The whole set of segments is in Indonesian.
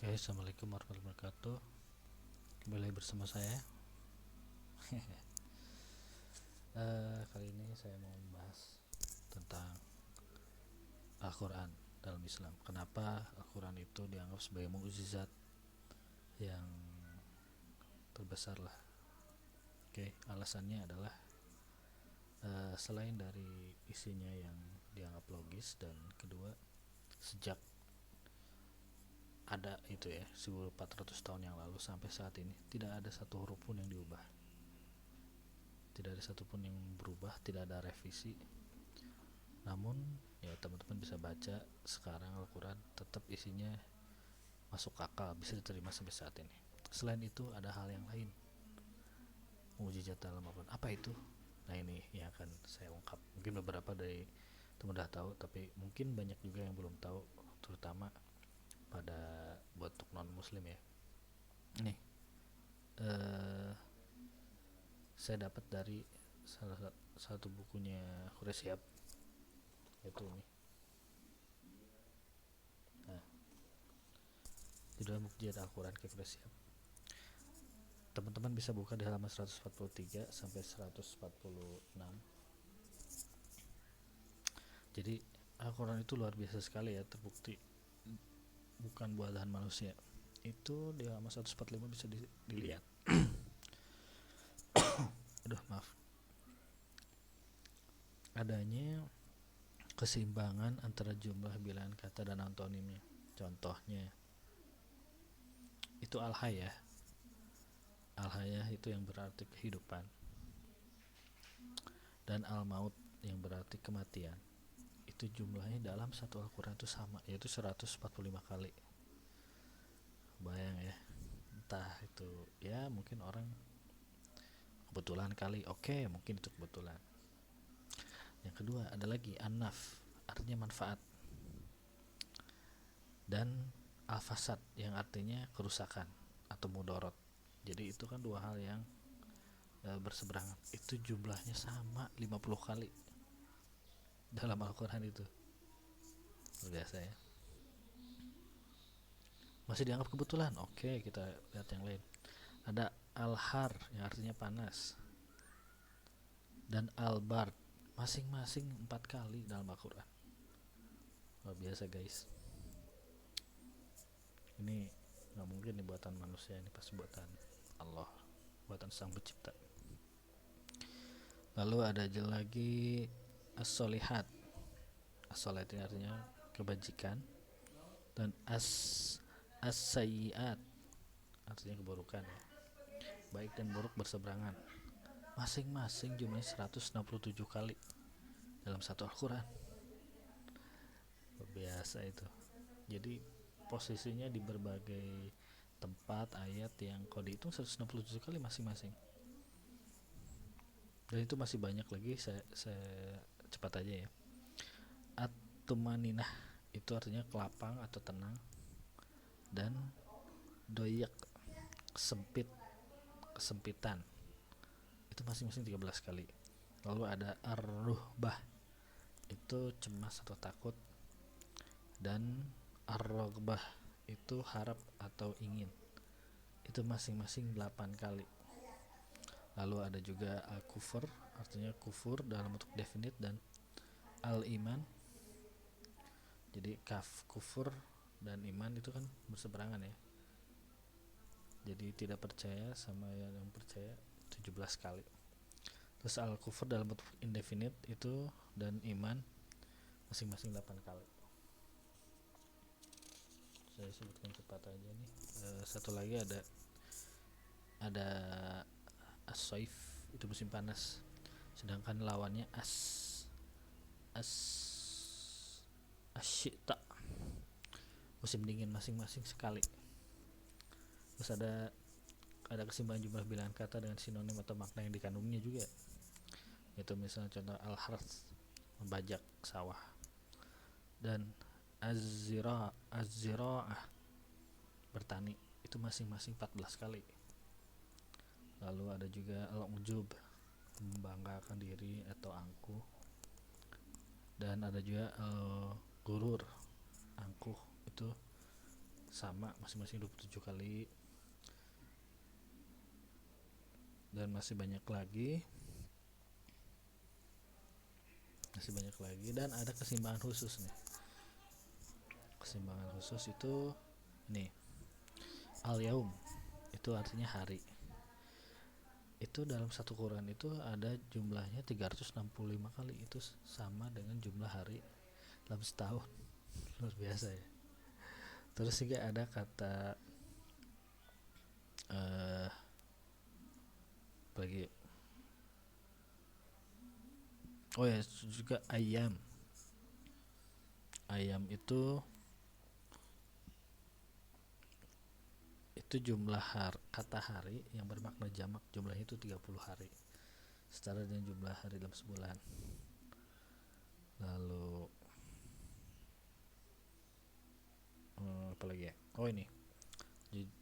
Oke, assalamualaikum warahmatullahi wabarakatuh. Kembali bersama saya. Kali ini saya mau membahas tentang Al-Quran dalam Islam. Kenapa Al-Quran itu dianggap sebagai mukjizat yang terbesar lah. Oke, alasannya adalah selain dari isinya yang dianggap logis, dan kedua, sejak ada itu ya 1400 tahun yang lalu sampai saat ini tidak ada satu huruf pun yang diubah, tidak ada satupun yang berubah, tidak ada revisi. Namun ya teman-teman bisa baca sekarang Al-Quran tetap isinya masuk akal, bisa diterima sampai saat ini. Selain itu ada hal yang lain, mukjizat dalam Al-Quran. Apa itu? Nah, ini yang akan saya ungkap. Mungkin beberapa dari teman udah tahu, tapi mungkin banyak juga yang belum tahu, terutama pada buat non muslim ya. Nih, saya dapat dari salah satu bukunya Khuraisyab, yaitu ini. Nah, judul mukjizat Al-Quran ke Khuraisyab. Teman-teman bisa buka di halaman 143 sampai 146. Jadi Al-Quran itu luar biasa sekali ya, terbukti bukan buatan manusia. Itu di halaman 145 bisa dilihat. Aduh, maaf. Adanya keseimbangan antara jumlah bilangan kata dan antonimnya. Contohnya itu al-hayah. Al-hayah itu yang berarti kehidupan, dan al-maut yang berarti kematian. Itu jumlahnya dalam satu Al-Quran itu sama, yaitu 145 kali. Bayang ya, entah itu ya mungkin orang kebetulan kali, oke, mungkin itu kebetulan. Yang kedua ada lagi an-naf, artinya manfaat, dan al-fasad yang artinya kerusakan atau mudorot. Jadi itu kan dua hal yang berseberangan. Itu jumlahnya sama 50 kali dalam Al-Quran itu. Luar biasa ya. Masih dianggap kebetulan. Oke, kita lihat yang lain. Ada al-har yang artinya panas, dan al-bard masing-masing 4 kali dalam Al-Quran. Luar biasa guys. Ini nggak mungkin nih buatan manusia, ini pasti buatan Allah, buatan sang pencipta. Lalu ada lagi as-solihat. As-solihat ini artinya kebajikan, dan as-sayyiat artinya keburukan ya. Baik dan buruk berseberangan. Masing-masing jumlahnya 167 kali dalam satu Al-Quran. Luar biasa itu. Jadi posisinya di berbagai tempat ayat yang kalau dihitung 167 kali masing-masing. Dan itu masih banyak lagi, saya cepat aja ya. At-tumaninah itu artinya kelapang atau tenang, dan doyak sempit, kesempitan, itu masing-masing 13 kali. Lalu ada ar-ruhbah, itu cemas atau takut, dan ar-ragbah itu harap atau ingin, itu masing-masing 8 kali. Lalu ada juga al-kufur, artinya kufur dalam bentuk definite, dan al-iman. Jadi kufur dan iman itu kan berseberangan ya. Jadi tidak percaya sama yang percaya 17 kali. Terus al-kufur dalam bentuk indefinite itu, dan iman masing-masing 8 kali. Saya sebutkan cepat aja nih. Satu lagi ada as-saif, itu musim panas, sedangkan lawannya as asyita, musim dingin, masing-masing sekali. Terus ada keseimbangan jumlah bilangan kata dengan sinonim atau makna yang dikandungnya juga. Itu misalnya contoh al-harth, membajak sawah, dan az-zira'ah, bertani, itu masing-masing 14 kali. Lalu ada juga al-ujub, membanggakan diri atau angkuh, dan ada juga al-gurur, angkuh, itu sama masing-masing 27 kali. Dan masih banyak lagi dan ada keseimbangan khusus nih. Keseimbangan khusus itu nih, al-yaum itu artinya hari. Itu dalam satu Quran itu ada jumlahnya 365 kali, itu sama dengan jumlah hari dalam setahun. Luar biasa ya. Terus juga ada kata bagi oh ya juga ayam itu jumlah kata hari yang bermakna jamak, jumlahnya itu 30 hari, setara dengan jumlah hari dalam sebulan. Lalu apalagi ya, oh ini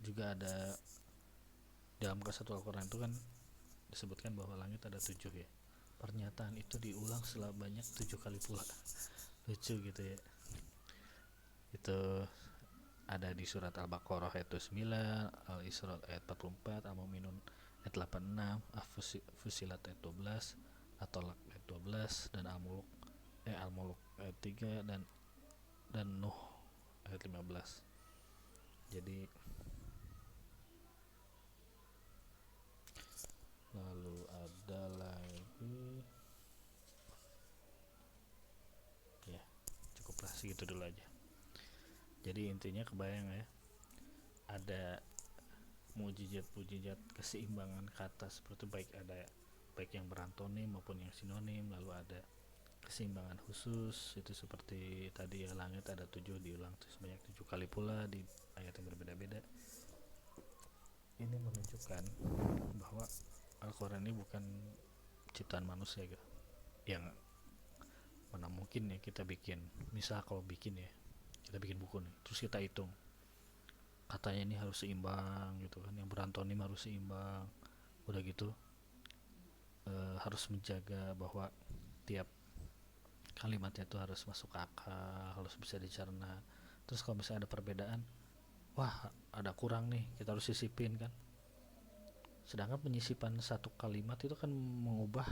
juga ada dalam kesatu Al-Quran itu kan disebutkan bahwa langit ada 7 ya. Pernyataan itu diulang sebanyak 7 kali pula. Lucu gitu ya. Itu ada di surat Al-Baqarah ayat 29, Al-Isra ayat 44, Al-Mu'minun ayat 86, Fusilat ayat 12, At-Tolak ayat 12, dan Al-Mulk ayat 3, dan Nuh ayat 15. Jadi lalu ada lagi ya, cukuplah segitu dulu aja. Jadi intinya kebayang ya, ada mujizat keseimbangan kata seperti baik yang berantonim maupun yang sinonim. Lalu ada keseimbangan khusus itu seperti tadi ya, langit ada 7 diulang sebanyak 7 kali pula di ayat yang berbeda-beda. Ini menunjukkan bahwa Al-Quran ini bukan ciptaan manusia gitu. Yang mana mungkin ya kita bikin, misal kalau bikin ya, kita bikin buku nih, terus kita hitung katanya ini harus seimbang gitu kan, yang berantonim harus seimbang, udah gitu harus menjaga bahwa tiap kalimatnya itu harus masuk akal, harus bisa dicerna. Terus kalau misalnya ada perbedaan, wah ada kurang nih, kita harus sisipin kan. Sedangkan penyisipan satu kalimat itu kan mengubah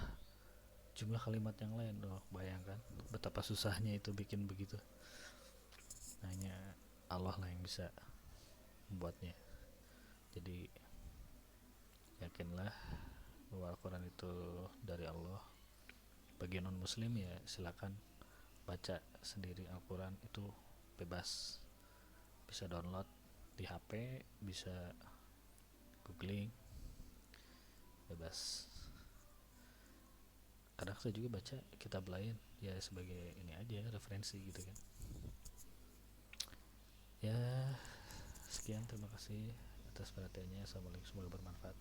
jumlah kalimat yang lain. Bayangkan betapa susahnya itu bikin begitu. Hanya Allah lah yang bisa membuatnya. Jadi yakinlah bahwa Al-Quran itu dari Allah. Bagi non muslim ya silakan baca sendiri Al-Quran, itu bebas, bisa download di HP, bisa googling, bebas. Kadang saya juga baca kitab lain ya sebagai ini aja, referensi gitu kan ya. Sekian, terima kasih atas perhatiannya. Assalamualaikum, semoga bermanfaat.